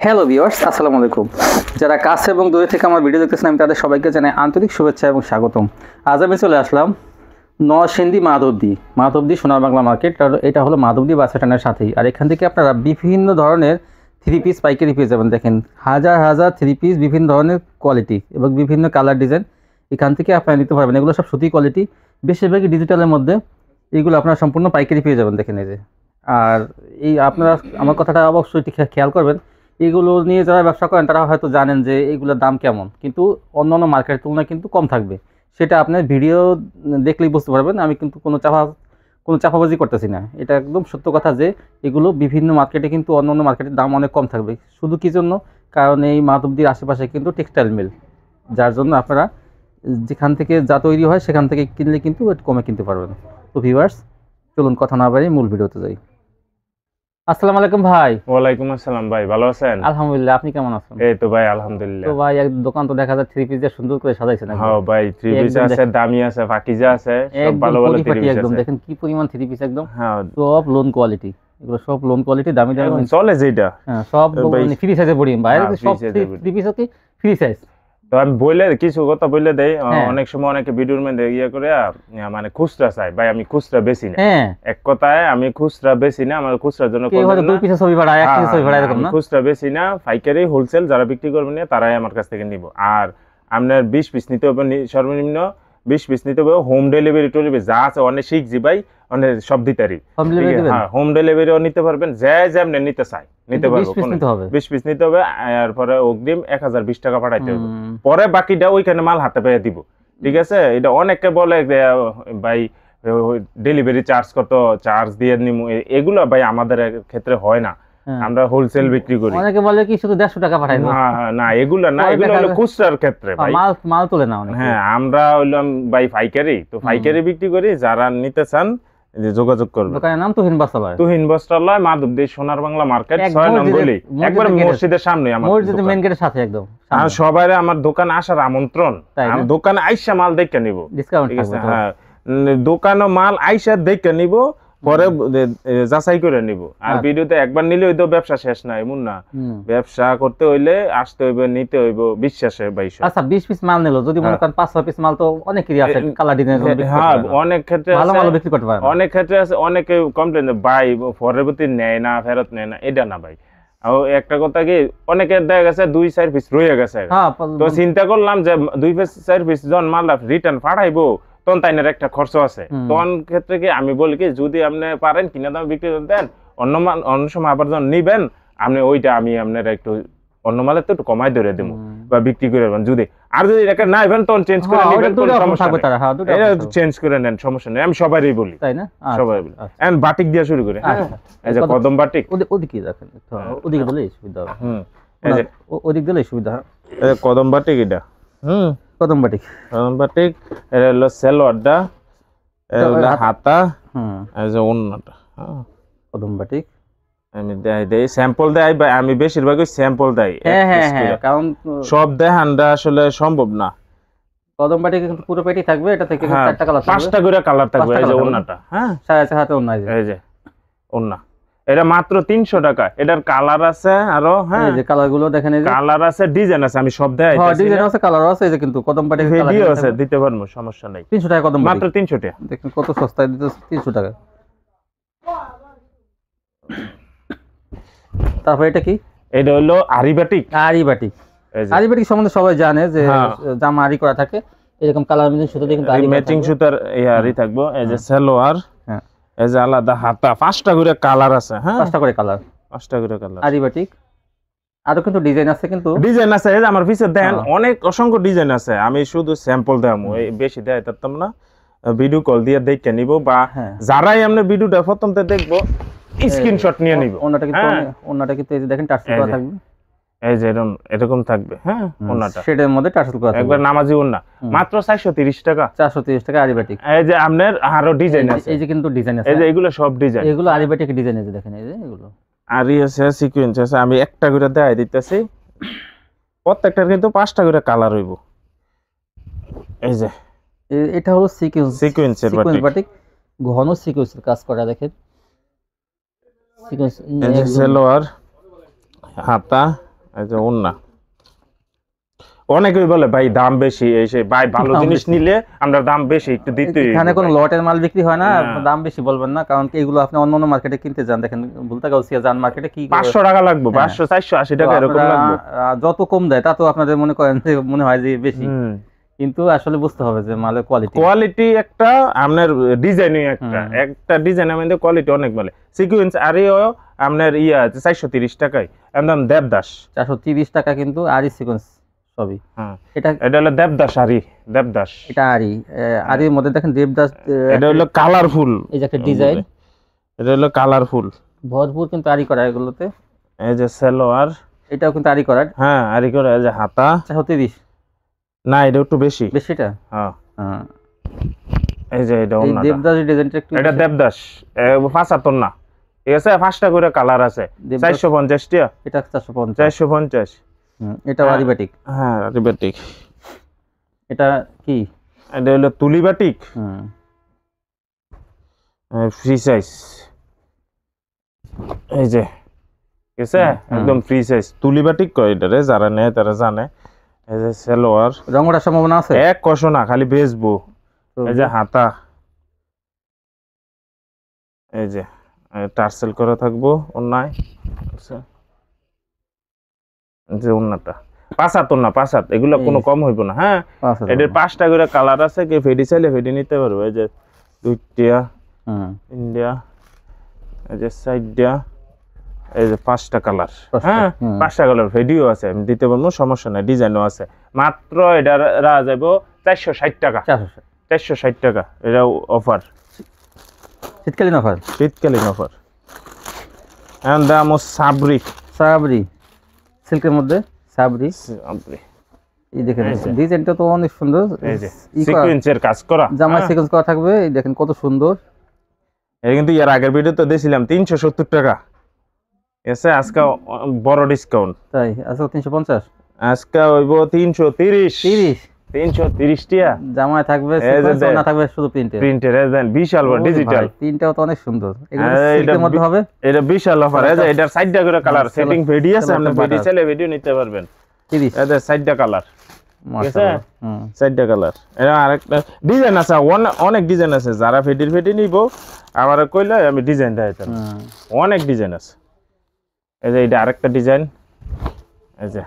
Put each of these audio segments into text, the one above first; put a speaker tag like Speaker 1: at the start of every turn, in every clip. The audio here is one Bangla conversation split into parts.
Speaker 1: হ্যালো ভিউয়ার্স, আসসালামু আলাইকুম। যারা কাছে এবং দূরে থেকে আমার ভিডিও দেখতেছেন আমি তাদের সবাইকে জানাই আন্তরিক শুভেচ্ছা এবং স্বাগতম। আজ আমি চলে আসলাম নরসিংদী মাধবদী সোনার বাংলা মার্কেট। এটা হলো মাধবদী বাস স্ট্যান্ডের সাথেই। আর এখান থেকে আপনারা বিভিন্ন ধরনের থ্রি পিস পাইকারি পেয়ে যাবেন। দেখেন হাজার হাজার থ্রি পিস বিভিন্ন ধরনের কোয়ালিটি এবং বিভিন্ন কালার ডিজাইন এখান থেকে আপনারা নিতে পারবেন। এগুলো সব সুতি কোয়ালিটি, বেশিরভাগই ডিজিটালের মধ্যে। এগুলো আপনারা সম্পূর্ণ পাইকারি পেয়ে যাবেন। দেখেন এই যে, আর এই আপনারা আমার কথাটা অবশ্যই খেয়াল করবেন, এগুলো নিয়ে যারা ব্যবসা করেন তারা হয়তো জানেন যে এগুলোর দাম কেমন, কিন্তু অন্যান্য মার্কেটের তুলনায় কিন্তু কম থাকবে। সেটা আপনার ভিডিও দেখলেই বুঝতে পারবেন। আমি কিন্তু কোনো চাপাবাজি করতেছি না, এটা একদম সত্য কথা যে এগুলো বিভিন্ন মার্কেটে কিন্তু অন্যান্য মার্কেটের দাম অনেক কম থাকবে। শুধু কী জন্য? কারণ এই মাধবদীর আশেপাশে কিন্তু টেক্সটাইল মিল, যার জন্য আপনারা যেখান থেকে যা তৈরি হয় সেখান থেকে কিনলে কিন্তু একটু কমে কিনতে পারবেন। তো ভিউয়ার্স, চলুন কথা না বাড়িয়ে মূল ভিডিওতে যাই। আসসালামু আলাইকুম ভাই।
Speaker 2: ওয়ালাইকুম আসসালাম ভাই, ভালো আছেন?
Speaker 1: আলহামদুলিল্লাহ, আপনি কেমন আছেন?
Speaker 2: এই তো ভাই আলহামদুলিল্লাহ।
Speaker 1: তো ভাই এক দোকান তো দেখা যায় থ্রি পিস দিয়ে সুন্দর করে সাজাইছেন।
Speaker 2: হ্যাঁ ভাই, থ্রি পিস আছে, দামি আছে, পাকিজা আছে, সব ভালো ভালো থ্রি পিস
Speaker 1: একদম
Speaker 2: আছে।
Speaker 1: দেখেন কি পরিমাণ থ্রি পিস, একদম
Speaker 2: হ্যাঁ
Speaker 1: সব লোন কোয়ালিটি। এগুলো সব লোন কোয়ালিটি, দামি দামি
Speaker 2: চলে যেটা।
Speaker 1: হ্যাঁ, সব ফ্রি সাইজে পড়ি ভাই। সব three piece okay free size.
Speaker 2: তো আমি বললে কিছু কথা বললে দেই, অনেক সময় অনেকে ভিডিওর মধ্যে ইয়ে করে মানে খুচরা চাই। ভাই আমি খুচরা বেশি না, এক কথায় আমি খুচরা বেশি না। আমার খুচরার জন্য
Speaker 1: দুই পিসের ছবি ভাড়া, এক পিসের ছবি ভাড়া এরকম না।
Speaker 2: খুচরা বেশি না, পাইকারি হোলসেল যারা বিক্রি করবেন তারাই আমার কাছ থেকে নিব। আর আপনার 20 পিস নিতে হবে, সর্বনিম্ন 20 পিস নিতে হবে। হোম ডেলিভারি টলিভারি যা আছে অনেক শিখছি ভাই, অনেক সব দিতারি। হ্যাঁ, হোম ডেলিভারিও নিতে পারবেন, যেমন নিতে চাই নিতে পারবো। 20 পিস নিতে হবে, এরপরে অগ্রিম 1020 টাকা পাঠাইতে হবে। পরে বাকিটা ওইখানে মাল হাতে পেয়ে দিব, ঠিক আছে? এটা অনেকে বলে ভাই ডেলিভারি চার্জ কত, চার্জ দিয়ে নিমু। এগুলো ভাই আমাদের ক্ষেত্রে হয় না, আমরা হোলসেল বিক্রি করি।
Speaker 1: অনেকে বলে কি শুধু 150 টাকা পাঠাই দাও।
Speaker 2: না, এগুলো না, এগুলো হলো খুচরার ক্ষেত্রে ভাই,
Speaker 1: মাল তোলে না অনেকে।
Speaker 2: হ্যাঁ, আমরা হইলাম ভাই পাইকারি, তো পাইকারি বিক্রি করি। যারা নিতে চান যোগাযোগ করবেন।
Speaker 1: দোকানের নাম তুহিন বস্ত্রালয়,
Speaker 2: মাধবদী সোনার বাংলা মার্কেট, 6 নং গলি, একবার মসজিদের সামনে। আমার
Speaker 1: মসজিদের মেইন গেটের সাথে একদম।
Speaker 2: আর সবাইরে আমার দোকান আসার আমন্ত্রণ। আমি দোকানে আইসা মাল দেখে নিব,
Speaker 1: ডিসকাউন্ট
Speaker 2: ঠিক আছে? হ্যাঁ, দোকানে মাল আইসা দেখে নিব, পরে যাচাই করে নিব। আর ভিডিওতে একবার নিলে ওই তো ব্যবসা শেষ না, এমন না। ব্যবসা করতে হইলে আসতে হইবে, নিতে হইব বিশ্বাসে ভাই।
Speaker 1: আচ্ছা, 20 পিস মাল নিলো, যদি মনে করেন 5-6 পিস মাল তো অনেকই আছে কালার ডিজাইন।
Speaker 2: হ্যাঁ, অনেক ক্ষেত্রে
Speaker 1: ভালো মাল বিক্রি করতে পারে,
Speaker 2: অনেক ক্ষেত্রে আছে। অনেকে কমপ্লেন ভাই পরবর্তী নেয় না, ফেরত নেয় না। এটা না ভাই, একটা কথা কি, অনেকের দেখা গেছে 2-4 পিস রয়ে গেছে। তো চিন্তা করলাম যে 2-4 পিস যখন মাল রিটার্ন পাঠাইবো, তখন তাইনের একটা খরচ আছে। তখন ক্ষেত্রে কি আমি বলি কি, যদি আপনি পারেন কিনা দামে বিক্রি করে দেন, অন্য সময় আবার যখন নিবেন আপনি ওইটা আমি আপনার একটু অন্য মালের তো একটু কমাই ধরে দেবো বা বিক্রি করে দেবেন। যদি এটা না নেবেন তখন চেঞ্জ করে নেবেন, চেঞ্জ করে নেন, সমস্যা নেই। আমি সবারই বলি, তাই না? সবাই বলি। এখন বাটিক দিয়ে শুরু করে, এই যে কদম বাটিক,
Speaker 1: ওদিকে দেখেন, ওদিকে দিলেই সুবিধা হবে। এই যে ওদিক দিলেই সুবিধা হয়।
Speaker 2: এই কদম বাটিক, এটা
Speaker 1: কদম বাটিক,
Speaker 2: এটা হলো সেলোয়ারটা, এটা হলো হাতা, এই যে ওন্নাটা।
Speaker 1: কদম বাটিক
Speaker 2: আমি দেই স্যাম্পল দেই, আমি বেশিরভাগই স্যাম্পল দেই।
Speaker 1: কারণ
Speaker 2: সব দেখানটা আসলে সম্ভব না।
Speaker 1: কদম বাটিক কিন্তু পুরো পেটি থাকবে, এটা থেকে 4টা কালার থাকবে,
Speaker 2: 5টা করে কালার থাকবে। এই যে ওন্নাটা, হ্যাঁ, সাথে সাথে ওন্না, এই যে ওন্না, এটা মাত্র 300 টাকা। এটার কালার আছে আরো, হ্যাঁ, এই যে কালার গুলো দেখেন, এই যে কালার আছে, ডিজাইন আছে, আমি সব দেখাই। হ্যাঁ, ডিজাইন আছে, কালার আছে। এই যে কিন্তু কদম বাটিক ভিডিও আছে, দিতে পারবো, সমস্যা নাই। 300 টাকা কদম বাটিক, মাত্র 300 টাকা। দেখেন কত সস্তায় দিতেছে, 300 টাকা। তারপর এটা কি? এটা হলো আরি বাটিক। আরি বাটিক সম্বন্ধে সবাই জানে যে জামা আরি করা থাকে, এরকম কালার মিলিং সুতা দিয়ে কিন্তু আরি ম্যাচিং সুতার এই আরি থাকবো। এই যে সালোয়ার, হ্যাঁ, এই যে আলাদা হাতা, 5টা করে কালার আছে। হ্যাঁ, 5টা করে কালার, 5টা করে কালার আরি বাটিক। আরো কিন্তু ডিজাইন আছে, ডিজাইন আছে। এই যে আমার পিছে দেন অনেক অসংখ্য ডিজাইন আছে। আমি শুধু স্যাম্পল দেখামু, এই বেশি দেখাই পারতাম না। ভিডিও কল দিয়ে দেখে নিব, বা যারাই আমরা ভিডিওটা প্রথমতে দেখবো স্ক্রিনশট নিয়ে নিব। ওন্নাটা কিন্তু এই যে দেখেন টার্সেল করা থাকবে, এই যে এরকম থাকবে। হ্যাঁ, ওন্নাটা সেটার মধ্যে টার্সেল করা থাকবে, একবার নামাজি ওন্না, মাত্র 430 টাকা। 430 টাকা আরি বাটিক। এই যে আপনার আরো ডিজাইন আছে, এই যে কিন্তু ডিজাইন আছে, এই যে এগুলো সব ডিজাইন, এগুলো আরি বাটিক ডিজাইন আছে। দেখেন এই যে এগুলো আরি আছে, সিকোয়েন্স আছে। আমি একটা করে দেখাই দিতেছি, প্রত্যেকটার কিন্তু 5টা করে কালার হইব। এই যে এটা হলো সিকোয়েন্সের বাটিক, ঘন সিকোয়েন্সের কাজ করা। দেখেন সালোয়ার, হাতা, এই যে ওন্না অনেকেই বলে ভাই দাম বেশি, এই সেই ভাই ভালো জিনিস নিলে আমরা দাম বেশি একটু দিতে।
Speaker 1: এখানে কোনো লটের মাল বিক্রি হয় না, দাম বেশি বলবেন না, কারণ কি এগুলো আপনি অন্য মার্কেটে কিনতে যান, দেখেন ভুলতাগাউসিয়া যান মার্কেটে কি
Speaker 2: 500 টাকা লাগবে, 500 480 টাকা এরকম লাগবে।
Speaker 1: যত কম দেয় তা তো আপনাদের মনে করেন যে মনে হয় যে বেশি, কিন্তু আসলে বুঝতে হবে যে মালের কোয়ালিটি একটা আপনার ডিজাইনই একটা ডিজাইন আমাদের কোয়ালিটি অনেক ভালো। সিকোয়েন্স আরিও আপনার 430 টাকায়, একদম দেবদাস 430 টাকা, কিন্তু আরি সিকোয়েন্স সবই।
Speaker 2: এটা হলো দেবদাস আরি, দেবদাস
Speaker 1: এটা আরি, আরির মধ্যে দেখেন দেবদাস,
Speaker 2: এটা হলো কালারফুল,
Speaker 1: এই যে একটা ডিজাইন,
Speaker 2: এটা হলো কালারফুল
Speaker 1: ভরপুর কিন্তু আরি করা এগুলোতে।
Speaker 2: এই যে সালোয়ার,
Speaker 1: এটাও কিন্তু আরি করা,
Speaker 2: হ্যাঁ আরি করা। এই যে হাতা
Speaker 1: 430
Speaker 2: না, এটা একটু বেশি
Speaker 1: বেশিটা।
Speaker 2: হ্যাঁ এই যে এটা
Speaker 1: ওন্নাটা, এই দেবদাস ডিজাইনটা একটু,
Speaker 2: এটা দেবদাস 75 না, ঠিক আছে। 5টা করে কালার আছে, 450 টাকা,
Speaker 1: এটা 450। এটা আরিবাটিক,
Speaker 2: হ্যাঁ আরিবাটিক।
Speaker 1: এটা কি,
Speaker 2: এটা হলো তুলি বাটিক, ফ্রি সাইজ, এই যে ঠিক আছে একদম ফ্রি সাইজ তুলি বাটিক কয় এটারে, যারা নেয় তারা জানে। এই যে সালোয়ার,
Speaker 1: রং ওঠার সম্ভাবনা আছে,
Speaker 2: এক কষো না, খালি বেচবো। এই যে হাতা, এই যে টার্সেল করা থাকবো ওন্নায়, আচ্ছা যে ওন্নাটা 75 না, 75 এগুলো কোনো কম হইব না। হ্যাঁ এটার 5টা করে কালার আছে, কে ফেডি চাইলে ফেডি নিতে পারবে। এই যে দুইটা ইন্ডিয়া, এই যে সাইডটা, এই যে 5টা কালার, হ্যাঁ 5টা কালার ফেডিও আছে, আমি দিতে পারবো, সমস্যা নাই। ডিজাইনও আছে, মাত্র এটা রাখা যাব 460 টাকা, 460 টাকা। এটা অফার,
Speaker 1: শীতকালীন অফার,
Speaker 2: শীতকালীন অফার। এখন দাম সাবরি,
Speaker 1: সাবরি সিল্কের মধ্যে, সাবরি। এই দেখেন ডিজাইনটা তো অনেক সুন্দর,
Speaker 2: এই যে সিকোয়েন্সের কাজ করা,
Speaker 1: জামা সিকোয়েন্স করা থাকবে। এই দেখেন কত সুন্দর।
Speaker 2: এই কিন্তু এর আগের ভিডিওতে দিয়েছিলাম 370 টাকা, এসে আজকে বড় ডিসকাউন্ট,
Speaker 1: তাই আজকে 350,
Speaker 2: আজকে হইব 330 330 টাকা।
Speaker 1: জামায় থাকবে সিকোয়েন্স, না থাকবে শুধু প্রিন্টের।
Speaker 2: দেন বিশাল বড় ডিজিটাল,
Speaker 1: প্রিন্টটাও তো অনেক সুন্দর, এগুলো সিল্কের মধ্যে হবে।
Speaker 2: এটা বিশাল অফার। এই যে এটার 4টা করে কালার, সেটিং ভিডিও আছে, আপনি ভিডিও চাইলে ভিডিও নিতে পারবেন।
Speaker 1: 30
Speaker 2: এই যে 4টা কালার, ঠিক আছে 4টা কালার। এটা আরেকটা ডিজাইন আছে, অনেক ডিজাইন আছে, যারা ফেডি নিব আমারে কইলে আমি ডিজাইন দেখাইতাম, অনেক ডিজাইন আছে। এই যে এটা আরেকটা ডিজাইন, এই যে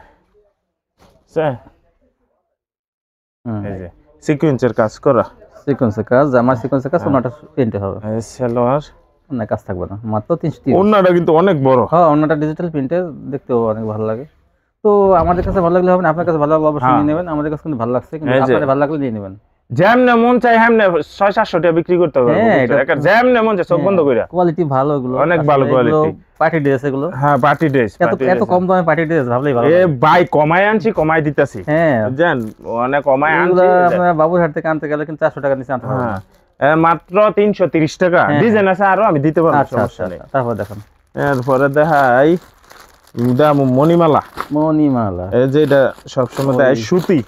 Speaker 2: এই যে সিকোয়েন্সের কাজ করা,
Speaker 1: সিকোয়েন্সের কাজ, জামার সিকোয়েন্সের কাজ, ওনাটা প্রিন্টে হবে।
Speaker 2: এই সালোয়ার,
Speaker 1: অন্য কাজ থাকবে না, মাত্র 330।
Speaker 2: ওন্নাটা কিন্তু অনেক বড়,
Speaker 1: হ্যাঁ ওন্নাটা ডিজিটাল প্রিন্টে, দেখতেও অনেক ভালো লাগে। তো আমাদের কাছে ভালো লাগলে হবে না, আপনার কাছে ভালো লাগলে অবশ্যই নিয়ে নেবেন। আমাদের কাছে কিন্তু ভালো লাগছে, কিন্তু আপনাদের ভালো লাগলে নিয়ে নেবেন।
Speaker 2: যেমনে মন চাই হেমনে 600-700 টাকা বিক্রি করতে হবে, একটা যেমনে মন চাই চোখ বন্ধ কইরা।
Speaker 1: কোয়ালিটি ভালো, এগুলো
Speaker 2: অনেক ভালো কোয়ালিটি,
Speaker 1: পার্টি ড্রেস এগুলো।
Speaker 2: হ্যাঁ পার্টি ড্রেস,
Speaker 1: এত কম দামে পার্টি ড্রেস ভাবলেই ভালো।
Speaker 2: এ ভাই কমাই আনছি, কমাই দিতাছি,
Speaker 1: হ্যাঁ
Speaker 2: জান অনেক কমাই আনছি।
Speaker 1: আপনারা বাবুরহাট থেকে আনতে গেলে কিন্তু 400 টাকা নিচে আনতে পারবেন না,
Speaker 2: মাত্র 330 টাকা। ডিজাইন আছে আরো, আমি দিতে পারবো, সমস্যা নেই।
Speaker 1: তারপর দেখেন,
Speaker 2: এরপরে দেখাই মণিমালা, এই যে এটা সবসময় দেয় সুতি,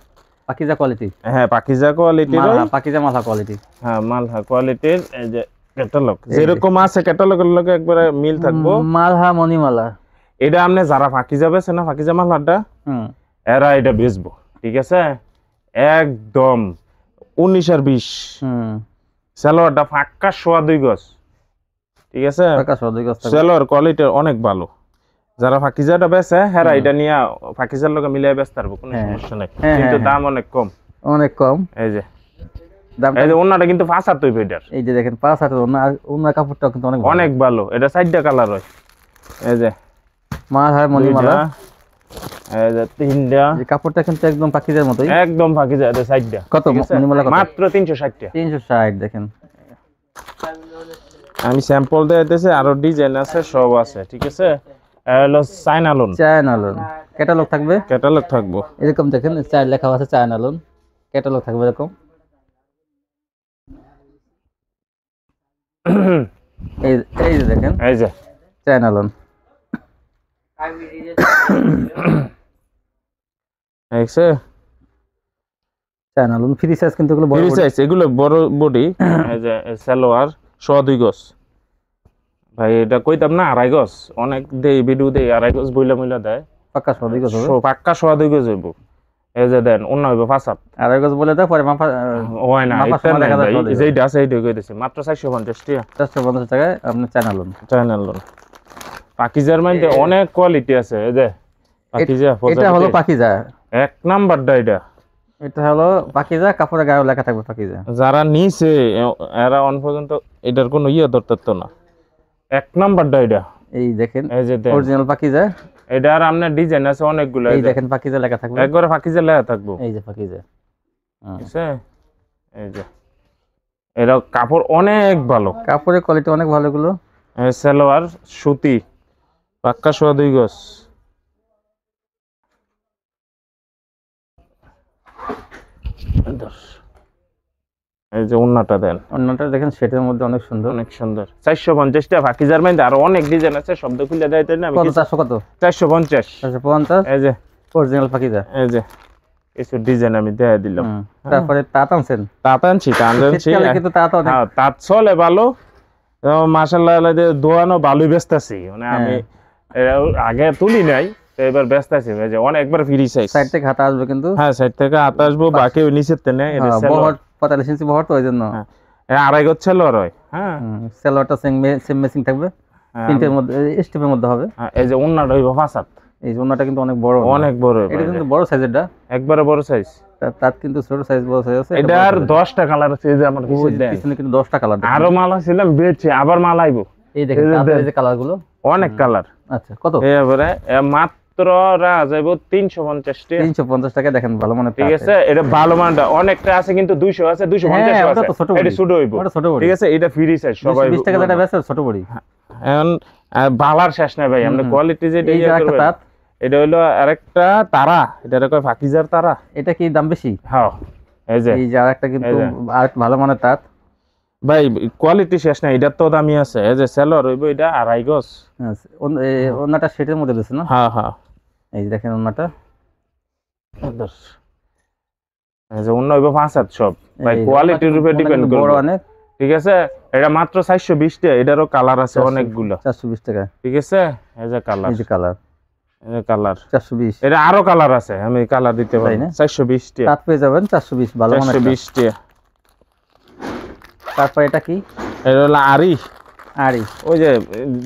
Speaker 1: পাকিজা কোয়ালিটি।
Speaker 2: হ্যাঁ পাকিজা কোয়ালিটির,
Speaker 1: পাকিজা মালহা কোয়ালিটি,
Speaker 2: হ্যাঁ মালহা কোয়ালিটির। এই যে ক্যাটালগ যেরকম আছে, ক্যাটালগের লগে একবারে মিল থাকবো।
Speaker 1: মালহা মণিমালা,
Speaker 2: এটা আপনি যারা পাকিজা বেছে না, পাকিজা মালহাটা এরা এটা বেচবো, ঠিক আছে। একদম 19 আর 20, সালোয়ারটা ফাঁকা 2.5 গজ, ঠিক আছে। সালোয়ার কোয়ালিটি অনেক ভালো। যারা পাকিজাটা বেচে হেরা এটা নিয়ে পাকিজার লগে মিলাই বেচতে পারবো, কোনো সমস্যা নাই, কিন্তু দাম অনেক কম, অনেক কম। এই যে দাম, এই যে ওন্নাটা কিন্তু 5 হাত এটার, এই যে দেখেন 5 হাত ওন্নার কাপড়টা কিন্তু অনেক ভালো। এটা 4টা কালার হয়, এই যে মাল হয় মণিমালা, এই যে 3টা। এই কাপড়টা কিন্তু একদম পাকিজার মতোই, একদম পাকিজা। এটা 4টা কত মণিমালা? মাত্র 360 টাকা, 360। দেখেন আমি স্যাম্পল দিতেছি, আরো ডিজাইন আছে, সব আছে, ঠিক আছে। হলো চায়না লোন, ক্যাটালগ থাকবে, ক্যাটালগ থাকবো এরকম। দেখেন চার লেখা আছে চায়না লোন, ক্যাটালগ থাকবে এরকম। এই যে দেখেন, এই যে চায়না লোন, দেখছে চায়না লোন ফ্রি সাইজ, কিন্তু এগুলো বড় সাইজ, এগুলো বড় বডি। এই যে সালোয়ার 2.5 গজ, ভাই এটা কইতাম না 2.5 গজ, অনেক দেই ভিডিও দেই 2.5 গজ বইলা দেয়,
Speaker 1: পাক্কা সোয়া 2 গজ হবে,
Speaker 2: পাক্কা সোয়া 2 গজ হইব। এই যে দেন অন্য হইব 5 হাত,
Speaker 1: 2.5 গজ বলে দাও পরে মাপা
Speaker 2: হয় না,
Speaker 1: মাপা
Speaker 2: এটা
Speaker 1: সময় দেখা
Speaker 2: নাই
Speaker 1: যাবে।
Speaker 2: ভাই যেইটা আছে এইটাই কইতেছি, মাত্র 450 টাকা।
Speaker 1: 450 টাকায় আপনি চায়না লোন।
Speaker 2: চায়না লোন পাকিজার মধ্যে অনেক কোয়ালিটি আছে। এই যে পাকিজা,
Speaker 1: এটা হলো পাকিজা
Speaker 2: এক নাম্বারটা।
Speaker 1: এটা হলো পাকিজা, কাপড়ে গায়ে লেখা থাকবে পাকিজা।
Speaker 2: যারা নিছে এরা অন পর্যন্ত এটার কোনো ধরতে না, এক নাম্বারটা এটা।
Speaker 1: এই দেখেন
Speaker 2: এই যে
Speaker 1: অরিজিনাল পাকিজা।
Speaker 2: এটা আর আপনার ডিজাইন আছে অনেকগুলো,
Speaker 1: এই দেখেন পাকিজা লেখা থাকবে,
Speaker 2: একবারে পাকিজা লেখা থাকবো।
Speaker 1: এই যে পাকিজা,
Speaker 2: ঠিক আছে। এই যে এরা কাপড় অনেক ভালো,
Speaker 1: কাপড়ের কোয়ালিটি অনেক ভালো এগুলো।
Speaker 2: সালোয়ার সুতি, পাক্কা সোয়া 2 গজ। এই যে ওন্নাটা দেন,
Speaker 1: ওন্নাটা দেখেন সেটের মধ্যে অনেক সুন্দর,
Speaker 2: অনেক সুন্দর। 450 টাকা পাকিজার মধ্যে আরো অনেক ডিজাইন আছে, শব্দ খুলে দেয় তাই না।
Speaker 1: কত 400 কত
Speaker 2: 450
Speaker 1: 450।
Speaker 2: এই যে
Speaker 1: অরিজিনাল পাকিজা,
Speaker 2: এই যে কিছু ডিজাইন আমি দেখাই দিলাম।
Speaker 1: তারপরে তাঁত আনছেন,
Speaker 2: তাঁত আনছি
Speaker 1: কিন্তু তাঁত অনেক,
Speaker 2: হ্যাঁ তাঁত চলে ভালো মাশাআল্লাহ। দোয়ানো ভালোই বেচতাছি, মানে আমি আগে তুলি নাই তো এবার বেচতাছি। যে অনেকবার ফ্রি সাইজ,
Speaker 1: সাইড থেকে হাতা আসবে কিন্তু,
Speaker 2: হ্যাঁ সাইড থেকে হাতা আসবো, বাকি নিচের তে নেই। এটা
Speaker 1: বহর 45 ইঞ্চি বহর, তো ওইজন্য
Speaker 2: 2.5 গজ সেলোয়ার হয়। হ্যাঁ
Speaker 1: সেলোয়ারটা সেম মেসিং থাকবে, তিনটের মধ্যে স্টেপের মধ্যে হবে।
Speaker 2: এই যে ওন্নাটা হইব 5 হাত,
Speaker 1: এই ওন্নাটা কিন্তু অনেক বড়,
Speaker 2: অনেক বড়।
Speaker 1: এটা কিন্তু বড় সাইজেরটা,
Speaker 2: একবারে বড় সাইজ।
Speaker 1: তার কিন্তু ছোট সাইজ, বড় সাইজ আছে।
Speaker 2: এটার 10টা কালার আছে। এই যে আমার
Speaker 1: পিছনে কিন্তু 10টা কালার,
Speaker 2: আরো মাল আছিলাম বেচছি, আবার মাল আইবো।
Speaker 1: এই দেখেন তারপরে এই যে কালারগুলো
Speaker 2: অনেক কালার।
Speaker 1: আচ্ছা কত?
Speaker 2: এবারে মাত্র যাইব 350 টাকা।
Speaker 1: 350 টাকা দেখেন ভালো মানে,
Speaker 2: ঠিক আছে। এটা ভালো মানটা অনেকটা আছে, কিন্তু 200 আছে, 250 আছে। এটা ছোট হইব, ঠিক আছে। এটা ফ্রি সাইজ, সবাই
Speaker 1: 20 টাকা যেটা বেচে ছোট বড়ি।
Speaker 2: এখন বালার শেষ নাই ভাই, আমরা কোয়ালিটি যেটা
Speaker 1: এই যে একটা তাঁত,
Speaker 2: এটা হলো আরেকটা তারা, এটা কয় পাকিজার তারা।
Speaker 1: এটা কি দাম বেশি?
Speaker 2: হ্যাঁ এই যে
Speaker 1: আরেকটা কিন্তু আর ভালো মানের তাঁত
Speaker 2: ভাই, কোয়ালিটি শেষ নাই। এটার তো দামি আছে। এই যে সেলর হইব এটা 2.5 গজ।
Speaker 1: ওন্নাটা সেটের মধ্যে দিছে না?
Speaker 2: হ্যাঁ হ্যাঁ,
Speaker 1: এই যে দেখেন ওন্নাটা,
Speaker 2: এই যে অন্য হইব 5 হাত সব। ভাই কোয়ালিটির উপরে ডিপেন্ড করে,
Speaker 1: বড় অনেক।
Speaker 2: ঠিক আছে। এটা মাত্র 420 টাকা। এটারও কালার আছে অনেকগুলো,
Speaker 1: 420 টাকা।
Speaker 2: ঠিক আছে। এই যে কালার,
Speaker 1: এই যে কালার,
Speaker 2: এই যে কালার
Speaker 1: 420।
Speaker 2: এটা আরো কালার আছে, আমি কালার দিতে পারি না। 420 টাকা
Speaker 1: তাঁত পেয়ে যাবেন 420, ভালো মানের
Speaker 2: 420 টাকা।
Speaker 1: তারপর এটা কি?
Speaker 2: এটা হলো আরি।
Speaker 1: আরি,
Speaker 2: ওই যে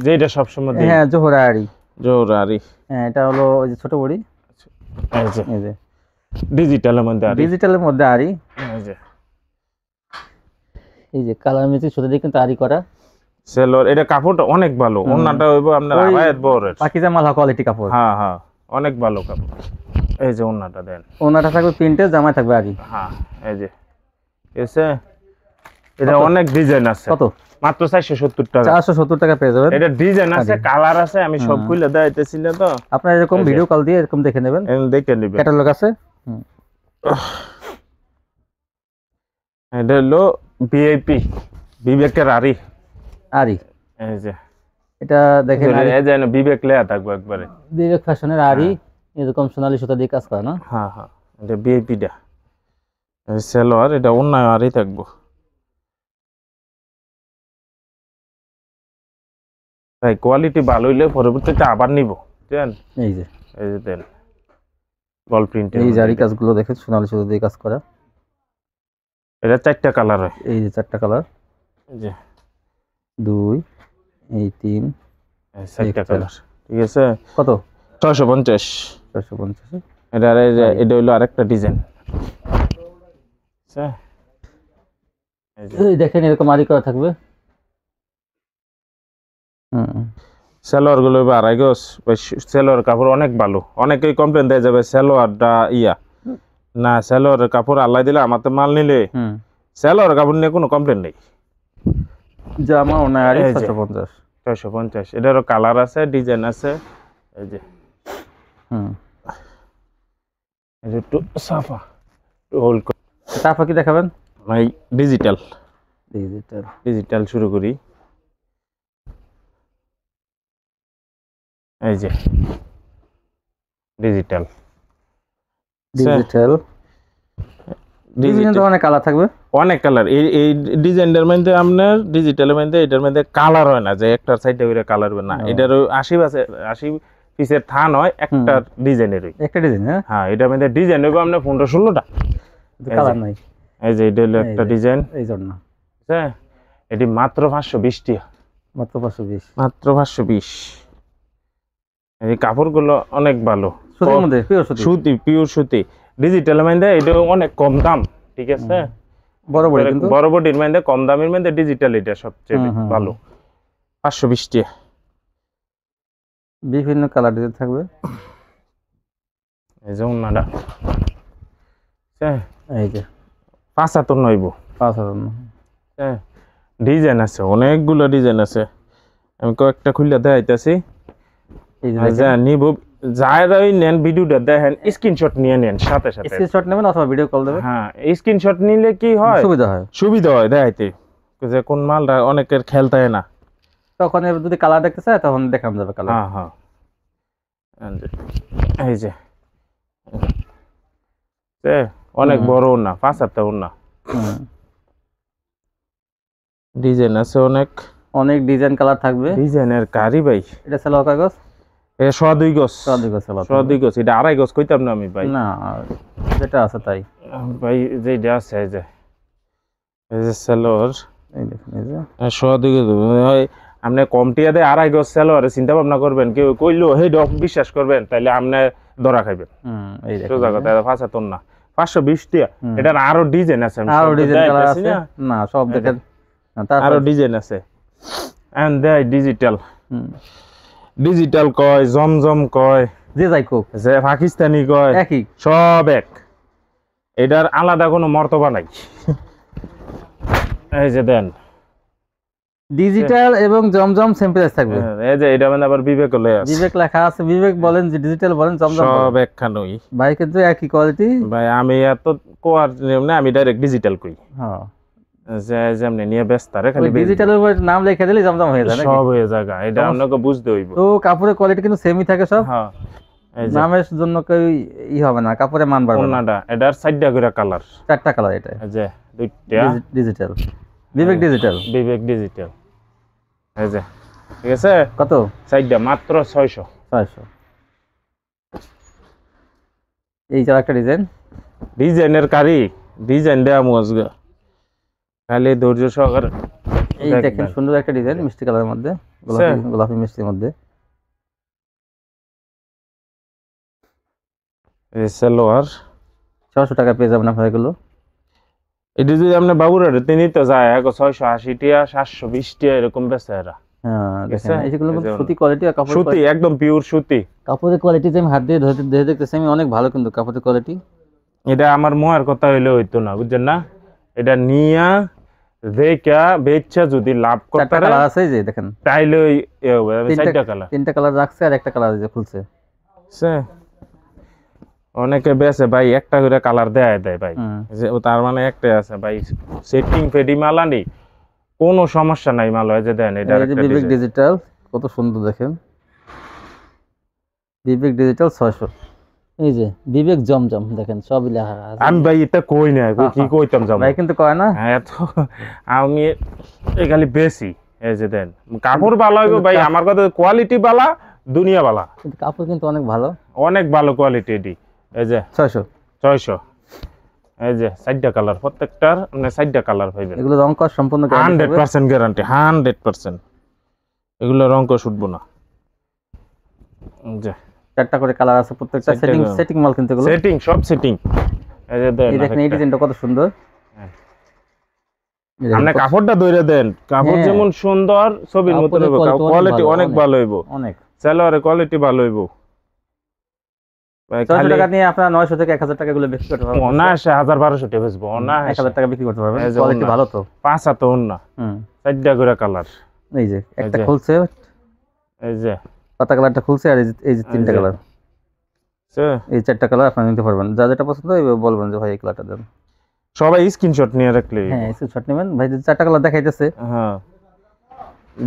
Speaker 2: যেটা সব সময় দেই,
Speaker 1: হ্যাঁ জোহরা আরি,
Speaker 2: জোহরা আরি।
Speaker 1: হ্যাঁ এটা হলো ওই যে ছোট বড়ি।
Speaker 2: এই যে ডিজিটালের মধ্যে আরি,
Speaker 1: ডিজিটালের মধ্যে আরি।
Speaker 2: এই
Speaker 1: যে কালার ম্যাচিং সুতা দিয়ে কিন্তু আরি করা
Speaker 2: সেলোর। এটা কাপড়টা অনেক ভালো, ওন্নাটা হইব আপনার আড়াইয়ের বড়,
Speaker 1: পাকিজা মাল কোয়ালিটি কাপড়।
Speaker 2: হ্যাঁ হ্যাঁ, অনেক ভালো কাপড়। এই যে ওন্নাটা দেন,
Speaker 1: ওন্নাটা থাকবে প্রিন্টে, জামায় থাকবে আরি।
Speaker 2: হ্যাঁ এই যে এসে এটা অনেক ডিজাইন আছে।
Speaker 1: কত?
Speaker 2: মাত্র 470 টাকা।
Speaker 1: 470 টাকা পেয়ে যাবেন।
Speaker 2: এটা ডিজাইন আছে, কালার আছে, আমি সব খুলে দেখাইতেছি না তো।
Speaker 1: আপনারা এরকম ভিডিও কল দিয়ে এরকম দেখে নেবেন,
Speaker 2: দেখে নেবেন,
Speaker 1: ক্যাটালগ আছে।
Speaker 2: এটা হলো ভিআইপি বিবেকের আরি।
Speaker 1: আরি
Speaker 2: এই যে
Speaker 1: এটা দেখেন,
Speaker 2: এই যে বিবেক লেয়া থাকবে একবারে,
Speaker 1: বিবেক ফ্যাশনের আরি, এরকম সোনালী সুতা দিয়ে কাজ করা না।
Speaker 2: হ্যাঁ হ্যাঁ, এটা ভিআইপিটা সেলোয়ার। এটা অন্য আরি থাকবো। ভাই কোয়ালিটি ভালো হইলে পরবর্তীতে আবার নিব, বুঝছেন। এই যে দেন বল প্রিন্টের,
Speaker 1: এই জারি কাজগুলো দেখেন সোনালী সুতা দিয়ে কাজ করা।
Speaker 2: এটা 4টা কালার হয়,
Speaker 1: এই যে 4টা কালার,
Speaker 2: এই যে
Speaker 1: 2 এই 3
Speaker 2: 4টা কালার, ঠিক আছে।
Speaker 1: কত?
Speaker 2: 650।
Speaker 1: 650।
Speaker 2: এটা এটা হলো আরেকটা ডিজাইন, আচ্ছা।
Speaker 1: এই দেখেন এরকম আরি করা থাকবে।
Speaker 2: সেলোয়ার গুলো 2.5 গজ। সেলোয়ার কাপড় অনেক ভালো, অনেকেই কমপ্লেন দেয় যাবে সেলোয়ারটা না, সেলোয়ারের কাপড় আল্লাহ দিলে আমাদের মাল নিলে সেলোয়ার কাপড় নিয়ে কোনো কমপ্লেন নেই।
Speaker 1: জামা ওনা আরি 650।
Speaker 2: 650। এটারও কালার আছে, ডিজাইন আছে। এই যে একটু সাফা হোল।
Speaker 1: তারপর কি দেখাবেন
Speaker 2: ভাই? ডিজিটাল,
Speaker 1: ডিজিটাল
Speaker 2: ডিজিটাল শুরু করি। এই যে ডিজিটাল,
Speaker 1: ডিজিটাল বিভিন্ন ধরনের কালার থাকবে,
Speaker 2: অনেক কালার। এই ডিজাইনের মধ্যে আপনার ডিজিটালের মধ্যে এটার মধ্যে কালার হয় না, যে একটা সাইডে করে কালার হবে না। এটার 80 আছে, 80 পিসের থান হয় একটা ডিজাইনের
Speaker 1: একটা ডিজাইন।
Speaker 2: হ্যাঁ এটার মধ্যে ডিজাইন হইব আপনার 15-16টা
Speaker 1: কালার নাই।
Speaker 2: এই যে এটা হলো একটা ডিজাইন,
Speaker 1: এই জন্য
Speaker 2: হ্যাঁ এটি মাত্র 520 টাকা,
Speaker 1: মাত্র 520,
Speaker 2: মাত্র 520। এই কাপড়গুলো অনেক ভালো,
Speaker 1: সুতির মধ্যে পিওর সুতি,
Speaker 2: সুতি পিওর সুতি। ডিজিটাল মধ্যে এটা অনেক কম দাম, ঠিক আছে,
Speaker 1: বড় বড় কিন্তু
Speaker 2: বড় বডির মধ্যে কম দামের মধ্যে ডিজিটাল এটা সবচেয়ে ভালো। 520 টাকা,
Speaker 1: বিভিন্ন কালার ডিজাইন থাকবে।
Speaker 2: এই যে ওন্নাটা, হ্যাঁ
Speaker 1: এই যে
Speaker 2: 75 নইব,
Speaker 1: 5000।
Speaker 2: হ্যাঁ ডিজাইন আছে, অনেকগুলো ডিজাইন আছে, আমি কয়েকটা খুলে দেখাইতেছি।
Speaker 1: এই যে
Speaker 2: নিব যারাই নেন ভিডিওটা দেখেন, স্ক্রিনশট নিয়ে নেন, সাথে সাথে
Speaker 1: স্ক্রিনশট নেবেন অথবা ভিডিও কল দেবেন।
Speaker 2: হ্যাঁ স্ক্রিনশট নিলে কি হয়, সুবিধা হয় দেখাইতে, যে কোন মালটা অনেকের খেয়াল থাকে না,
Speaker 1: তখন যদি কালার দেখতে চায় তখন দেখানো যাবে কালার।
Speaker 2: হ্যাঁ হ্যাঁ এই যে অনেক বড় না, 75 না, ডিজাইন আছে অনেক,
Speaker 1: অনেক ডিজাইন কালার থাকবে।
Speaker 2: ডিজাইনের কারি ভাই,
Speaker 1: এটা সালোয়ার কাগজ,
Speaker 2: এটা 102 গজ,
Speaker 1: 102 গজ সালোয়ার,
Speaker 2: 102 গজ, এটা 2.5 গজ কইতাম না আমি ভাই,
Speaker 1: না যেটা আছে তাই
Speaker 2: ভাই, যেটা আছে এই যে সালোয়ার,
Speaker 1: এই দেখুন, এই যে
Speaker 2: 102 গজ। আপনি কমটিয়া দিয়ে 2.5 গজ সালোয়ারে চিন্তা ভাবনা করবেন, কেউ কইলো হেই ডক বিশ্বাস করবেন, তাইলে আপনি ধরা খাইবেন।
Speaker 1: এই দেখুন
Speaker 2: সোজা কথা, 75 না, 520 টাকা। এটার আরো ডিজাইন আছে,
Speaker 1: আরো ডিজাইন কালার আছে না, সব দেখেন
Speaker 2: আরো ডিজাইন আছে। এন্ড দে ডিজিটাল, ডিজিটাল কয়, জমজম কয়,
Speaker 1: যে যাই কোক,
Speaker 2: যে পাকিস্তানি কয়,
Speaker 1: একই,
Speaker 2: সব এক, এটার আলাদা কোনো মর্তবা নাই। এই যে দেন
Speaker 1: ডিজিটাল এবং জমজম সেম প্রাইস থাকবে।
Speaker 2: এই যে এটা মানে আবার বিবেক আছে,
Speaker 1: বিবেক লেখা আছে, বিবেক বলেন যে ডিজিটাল বলেন জমজম
Speaker 2: সব একখানই
Speaker 1: ভাই, কিন্তু একই কোয়ালিটি
Speaker 2: ভাই। আমি এত কোয়ার না, আমি ডাইরেক্ট ডিজিটাল কই,
Speaker 1: হ্যাঁ
Speaker 2: যে যেমনি নিয়ে ব্যস্ত রে, খালি
Speaker 1: ডিজিটালের উপর নাম লিখে দিলে জমজম হয়ে যায়,
Speaker 2: সব হয়ে যায়, এটা আপনাকে বুঝতে হইব।
Speaker 1: তো কাপড়ের কোয়ালিটি কিন্তু সেমই থাকে সব,
Speaker 2: হ্যাঁ
Speaker 1: নামের জন্য কেউ হবে না, কাপড়ে মান বাড়বে না।
Speaker 2: ওন্নাটা এটার 4টা করে কালার,
Speaker 1: 4টা কালার, এটা
Speaker 2: এই যে 2টা
Speaker 1: ডিজিটাল, বিবেক ডিজিটাল,
Speaker 2: বিবেক ডিজিটাল, এই যে ঠিক আছে।
Speaker 1: কত?
Speaker 2: 4টা মাত্র 600।
Speaker 1: এই যে একটা ডিজাইন,
Speaker 2: ডিজাইনের কারি, ডিজাইন দেয়া মজগা, খালি ধৈর্য সহকারে।
Speaker 1: এই দেখেন সুন্দর একটা ডিজাইন, মিষ্টি কালারের মধ্যে, গোলাপি মিষ্টির মধ্যে।
Speaker 2: এই সালোয়ার
Speaker 1: 600 টাকা পেয়ে যাবেন আপনারা এগুলো।
Speaker 2: এটা যদি আপনি বাবুরারে তিনি তো যায় 680 টাকা, 720 টাকা এরকম বেচে এরা।
Speaker 1: হ্যাঁ দেখেন, এইগুলো কিন্তু সুতি কোয়ালিটি, আর কাপড়
Speaker 2: সুতি একদম পিওর সুতি।
Speaker 1: কাপড়ের কোয়ালিটি যে আমি হাত দিয়ে ধরে দেখতেছি আমি, অনেক ভালো কিন্তু কাপড়ের কোয়ালিটি।
Speaker 2: এটা আমার মোয়ার কথা হইলে হইতো না, বুঝছেন না, এটা নিয়া দেখা বেচা যদি লাভ করতে পারে।
Speaker 1: কালার আছে, এই যে দেখেন,
Speaker 2: তাইলে 4টা কালার,
Speaker 1: 3টা কালার রাখছে, আর একটা কালার যে খুলছে।
Speaker 2: অনেকে বেছে ভাই একটা করে কালার দেয় ভাই, তার মানে একটাই আছে ভাই, সেটিং ফেডি মালা নেই, কোনো সমস্যা নাই মাল হয় যে দেন। এটা
Speaker 1: বিবেক ডিজিটাল কত সুন্দর দেখেন, বিবেক ডিজিটাল 600। এই যে বিবেক জমজম দেখেন, সবই লেখা আছে।
Speaker 2: আমি ভাই এটা কই না, কি কইতাম জম
Speaker 1: ভাই, কিন্তু কয় না,
Speaker 2: হ্যাঁ তো আমি খালি বেশি। এই যে দেন কাপড় ভালো হইব ভাই, আমার কথা কোয়ালিটি ভালো, দুনিয়া ভালো,
Speaker 1: কিন্তু কাপড় কিন্তু অনেক ভালো,
Speaker 2: অনেক ভালো কোয়ালিটি। এটি এই যে 600। এই যে 4টা কালার, প্রত্যেকটার মানে 4টা কালার পাইবেন।
Speaker 1: এগুলো রং কস সম্পূর্ণ
Speaker 2: 100% গ্যারান্টি, 100%। এগুলো রং কস উঠবো না। যে
Speaker 1: 4টা করে কালার আছে, প্রত্যেকটা সেটিং মাল, কিন্তু এগুলো
Speaker 2: সেটিং, সব সেটিং। এই যে দেন,
Speaker 1: এই দেখেন এই ডিজাইনটা কত সুন্দর।
Speaker 2: আপনি কাপড়টা ধরে দেন, কাপড় যেমন সুন্দর ছবির মতো হইব, কোয়ালিটি অনেক ভালো হইব,
Speaker 1: অনেক
Speaker 2: সালোয়ারের কোয়ালিটি ভালো হইব।
Speaker 1: 600 টাকা নিয়ে আপনারা 900 থেকে 1000 টাকা গুলো বিক্রি করতে পারবেন,
Speaker 2: না 1000-1200 টাকা বেচবো না,
Speaker 1: 1000 টাকা বিক্রি করতে পারবেন, কোয়ালিটি ভালো তো।
Speaker 2: 75 না, 4টা করে কালার।
Speaker 1: এই যে একটা খুলছে,
Speaker 2: এই যে
Speaker 1: পাতা কালারটা খুলছে, আর এই যে 3টা কালার, এই 4টা কালার আপনারা নিতে পারবেন। যা যেটা পছন্দ হয় বলবেন যে ভাই এই কালারটা দেন,
Speaker 2: সবাই স্ক্রিনশট নিয়ে রাখলে।
Speaker 1: হ্যাঁ স্ক্রিনশট নেবেন ভাই, 4টা কালার দেখাইতেছে,
Speaker 2: হ্যাঁ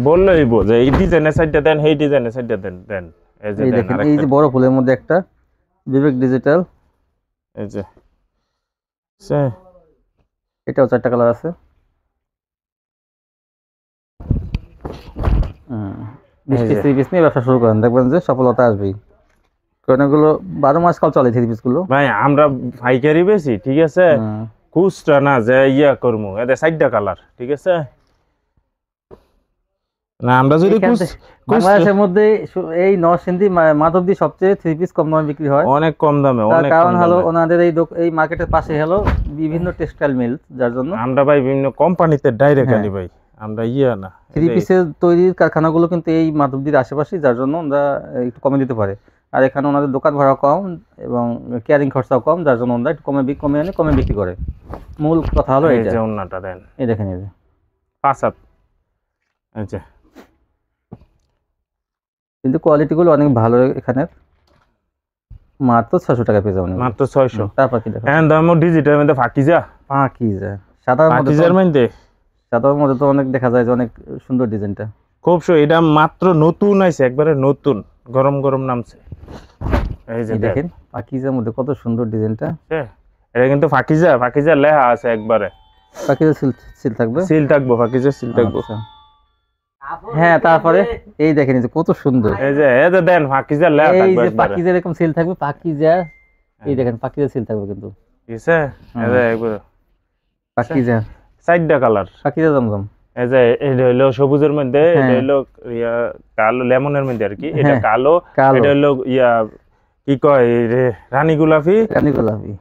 Speaker 2: বললেই যে এই ডিজাইনের সাইডটা দেন, এই ডিজাইনের সাইডটা দেন। এই যে
Speaker 1: দেখেন, এই যে বড় ফুলের মধ্যে একটা বিবেক ডিজিটাল,
Speaker 2: এই যে
Speaker 1: এটাও 4টা কালার আছে। 20 পিস 30 পিস নিয়ে ব্যবসা শুরু করেন, দেখবেন যে সফলতা আসবেই। কারণ এগুলো 12 মাস কাল চলে 30 পিস গুলো
Speaker 2: ভাই। আমরা পাইকারি বেশি, ঠিক আছে, খুচরা না যে ইয়া করবো এদের 60টা কালার, ঠিক আছে না। আমরা যদি
Speaker 1: বাংলাদেশের মধ্যে এই নরসিংদী মাধবদী সবচেয়ে 3 পিস কম দামে বিক্রি হয়,
Speaker 2: অনেক কম দামে, অনেক
Speaker 1: কারণ হলো ওনাদের এই মার্কেটের পাশে হলো বিভিন্ন টেক্সটাইল মিল, যার জন্য
Speaker 2: আমরা ভাই বিভিন্ন কোম্পানিতে ডাইরেক্ট আনি ভাই, আমরা ইয়া না।
Speaker 1: 3 পিসের তৈরির কারখানাগুলো কিন্তু এই মাধবদীর আশেপাশে, যার জন্য ওরা একটু কমে দিতে পারে। আর এখানে ওনাদের দোকান ভাড়া কম এবং ক্যারিং খরচাও কম, যার জন্য ওরা একটু কমে আনে, কমে বিক্রি করে। মূল কথা হলো এই যে
Speaker 2: ওন্নাটা দেন,
Speaker 1: এই দেখেন, এই যে
Speaker 2: 5 হাত। আচ্ছা,
Speaker 1: কিন্তু কোয়ালিটি গুলো অনেক ভালো এখানে। মাত্র 600 টাকা পেয়ে যাবেন,
Speaker 2: মাত্র 600।
Speaker 1: তারপর কি দেখেন,
Speaker 2: এখন দামও ডিজিটাল মধ্যে ফাকিজা
Speaker 1: সাদার
Speaker 2: মধ্যে
Speaker 1: সাদার মধ্যে তো অনেক দেখা যায় যে অনেক সুন্দর ডিজাইনটা,
Speaker 2: খুব এটা মাত্র নতুন আইছে, একবারে নতুন, গরম গরম নামছে। এই যে
Speaker 1: দেখেন পাকিজার মধ্যে কত সুন্দর ডিজাইনটা।
Speaker 2: এটা কিন্তু ফাকিজা লেখা আছে একবারে,
Speaker 1: পাকিজা সিল থাকবে,
Speaker 2: ফাকিজা সিল থাকবে।
Speaker 1: হ্যাঁ, তারপরে এই দেখেন যে কত সুন্দর,
Speaker 2: এই যে দেন ফাকিজা লেখা থাকবে,
Speaker 1: এই যে পাকিজা এরকম সিল থাকবে, পাকিজা এই দেখেন পাকিজা সিল থাকবে কিন্তু,
Speaker 2: ঠিক আছে। এই যে একবার
Speaker 1: পাকিজা
Speaker 2: 4টা কালার,
Speaker 1: পাকিজা জমজম।
Speaker 2: এই যে এটা হলো সবুজের মধ্যে, এটা হলো ইয়া কালো লেমনের মধ্যে আর কি, এটা কালো, এটা হলো ইয়া কি কয় রে রানী গোলাপি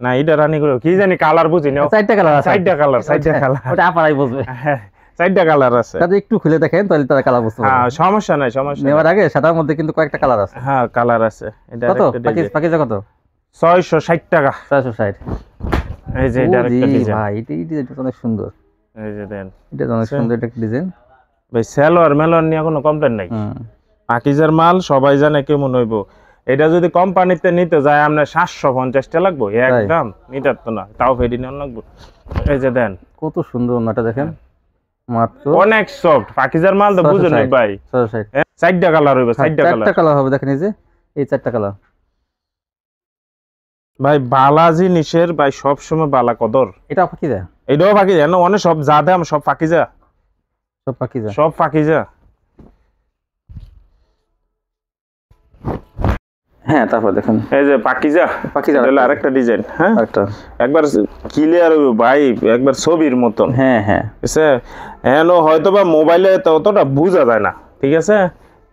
Speaker 2: না, এটা রানী গোলাপি কি জানি কালার বুঝি না।
Speaker 1: 4টা কালার আছে,
Speaker 2: 4টা কালার
Speaker 1: ওটা আপনারাই বুঝবে।
Speaker 2: 4টা কালার আছে,
Speaker 1: তাহলে একটু খুলে দেখেন, তাহলে তারা কালার বুঝতে পারবে।
Speaker 2: হ্যাঁ, সমস্যা নাই।
Speaker 1: নেওয়ার আগে সাদার মধ্যে কিন্তু কয়েকটা কালার আছে।
Speaker 2: হ্যাঁ, কালার আছে। এটা
Speaker 1: কত পাকিজা কত?
Speaker 2: 660 টাকা।
Speaker 1: 660।
Speaker 2: এই যে এটা আরেকটা ডিজাইন
Speaker 1: ভাই, এটা অনেক সুন্দর।
Speaker 2: এই যে দেন,
Speaker 1: এটা অনেক সুন্দর একটা ডিজাইন
Speaker 2: ভাই। সেলোয়ার মেলোয়ার নিয়ে কোনো কমপ্লেন নাই, পাকিজার মাল সবাই জানে কেমন হইব। এটা যদি কোম্পানিতে নিতে যায় আমরা 750 টাকা লাগবে একদম, নিতে তো না, তাও ফেডি নেওয়া লাগবে। এই যে দেন
Speaker 1: কত সুন্দর ওনাটা দেখেন, মাত্র
Speaker 2: অনেক সফট পাকিজার মাল তো বুঝুন ভাই। 4টা কালার হইবে, 4টা
Speaker 1: কালার হবে, দেখেন এই যে এই 4টা কালার।
Speaker 2: ভাই বালাজি নিশের ভাই সব সময় বালা কদর।
Speaker 1: এটা পাকিজা,
Speaker 2: এটাও পাকিজা না, অনেক সব যা দাম সব পাকিজা, সব পাকিজা।
Speaker 1: হ্যাঁ, তারপর দেখেন
Speaker 2: এই যে পাকিজা হলো আরেকটা ডিজাইন। হ্যাঁ, একবার ক্লিয়ার হইব ভাই, একবার ছবির মতন।
Speaker 1: হ্যাঁ হ্যাঁ,
Speaker 2: এনো হয়তো বা মোবাইলে অতটা বোঝা যায় না, ঠিক আছে,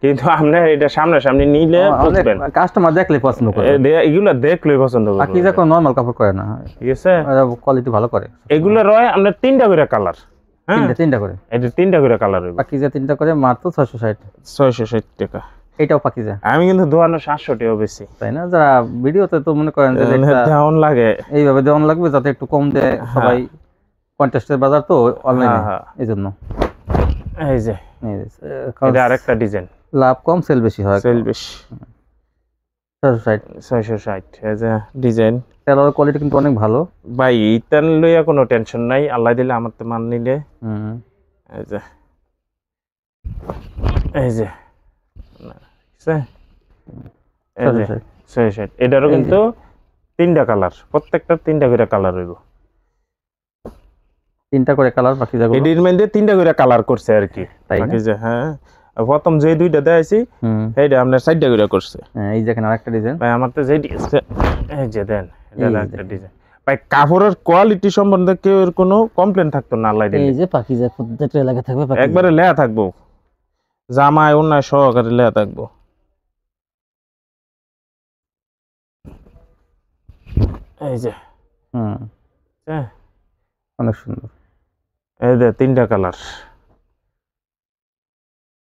Speaker 2: কিন্তু আপনি এটা সামনাসামনি নিলে বুঝবেন,
Speaker 1: কাস্টমার দেখলে পছন্দ করে,
Speaker 2: এগুলো দেখলেই পছন্দ করবে।
Speaker 1: পাকিজা কোন নরমাল কাপড় করে না,
Speaker 2: ঠিক আছে,
Speaker 1: কোয়ালিটি ভালো করে।
Speaker 2: এগুলো রয় আমরা 3টা করে কালার। হ্যাঁ,
Speaker 1: 3টা করে,
Speaker 2: এটা 3টা করে কালার হইব।
Speaker 1: পাকিজা 3টা করে মাত্র
Speaker 2: 660 টাকা।
Speaker 1: এটাও পাকিজা।
Speaker 2: আমি কিন্তু 700 টাকা বেশি,
Speaker 1: তাই না? যারা ভিডিওতে তো মনে করেন যে
Speaker 2: দেওয়ান লাগে,
Speaker 1: এইভাবে দেওয়ান লাগবে যাতে একটু কম দেয়, সবাই কন্টেস্টের বাজার তো অনলাইনে, এইজন্য।
Speaker 2: এই যে এটা আরেকটা ডিজাইন,
Speaker 1: লাভ কম সেল বেশি হয়,
Speaker 2: সেল বেশি। 660 এই যে ডিজাইন।
Speaker 1: তেলার কোয়ালিটি কিন্তু অনেক ভালো
Speaker 2: ভাই, ইতান লইয়া কোনো টেনশন নাই, আল্লাহ দিলে আমার তো মান নিলে। এই যে এটারও কিন্তু 3টা কালার, প্রত্যেকটা 3টা করে কালার হইব,
Speaker 1: 3টা করে কালার পাকিজা গুলো।
Speaker 2: এডির মধ্যে 3টা করে কালার করছে আর কি পাকিজা। হ্যাঁ, প্রথম যে 2টা দেখাইছি এইটা আমরা 4টা করে করছে।
Speaker 1: এই দেখেন আরেকটা ডিজাইন
Speaker 2: ভাই, আমার তো যেটি আছে এই যে দেন, এটা আরেকটা ডিজাইন। ভাই, কাপড়ের কোয়ালিটি সম্বন্ধে কেউ এর কোনো কমপ্লেইন থাকতো না, আল্লাহ দিলে।
Speaker 1: এই যে পাকিজা প্রত্যেকটা লাগা থাকবে,
Speaker 2: একবারে লেয়া থাকবো, জামায় অন্যায় সহকারে লেয়া থাকবো। এই যে
Speaker 1: অনেক সুন্দর।
Speaker 2: এই যে 3টা কালার,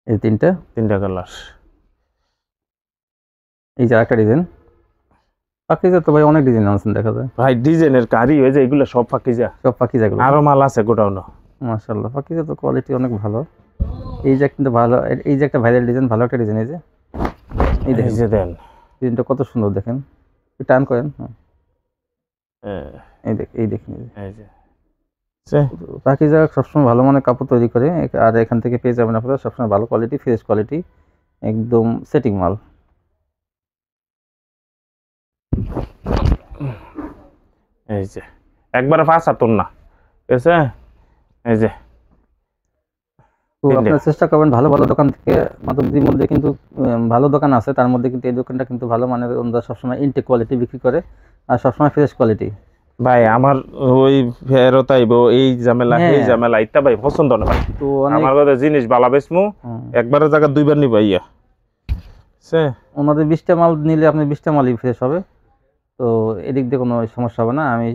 Speaker 1: এই 3টা
Speaker 2: কালার।
Speaker 1: এই যে একটা ডিজাইন পাকিজা, তো ভাই অনেক ডিজাইন আছে দেখা যায়
Speaker 2: ভাই, ডিজাইনের কারি হয়ে যায়, এগুলো সব পাকিজা,
Speaker 1: গুলো
Speaker 2: আরো মাল আছে গোডাউন।
Speaker 1: মাশাআল্লাহ, পাকিজা তো কোয়ালিটি অনেক ভালো। এই যে কিন্তু ভালো, এই যে একটা ভাইরাল ডিজাইন, ভালো একটা ডিজাইন। এই যে দেন, ডিজাইনটা কত সুন্দর দেখেন, টান করেন। এই দেখেন, এই যে পাকিজা সবসময় ভালো মানের কাপড় তৈরি করে, আর এখান থেকে পেয়ে যাবেন আপনারা সবসময় ভালো কোয়ালিটি, ফ্রেশ কোয়ালিটি, একদম সেটিং মাল।
Speaker 2: এই যে একবারে 5 হাত না, ঠিক আছে। এই যে
Speaker 1: তো আপনারা চেষ্টা করবেন ভালো ভালো দোকান থেকে, মাধবদীর মধ্যে কিন্তু ভালো দোকান আছে, তার মধ্যে কিন্তু এই দোকানটা কিন্তু ভালো মানের, ওনারা সবসময় ইনটেক কোয়ালিটি বিক্রি করে আর সবসময় ফ্রেশ কোয়ালিটি।
Speaker 2: ভাই আমার ওই ফেরত আইবো এই ঝামেলা এই ঝামেলা ইত্তা ভাই পছন্দ না ভাই। তো আমার কথা জিনিস ভালো বেচমু, একবারের জায়গা দুইবার নিবা ইয়া সে
Speaker 1: ওনাদের 20টা মাল নিলে আপনি 20টা মালই ফ্রেশ হবে, তো এদিক দিয়ে কোনো সমস্যা হবে না। আমি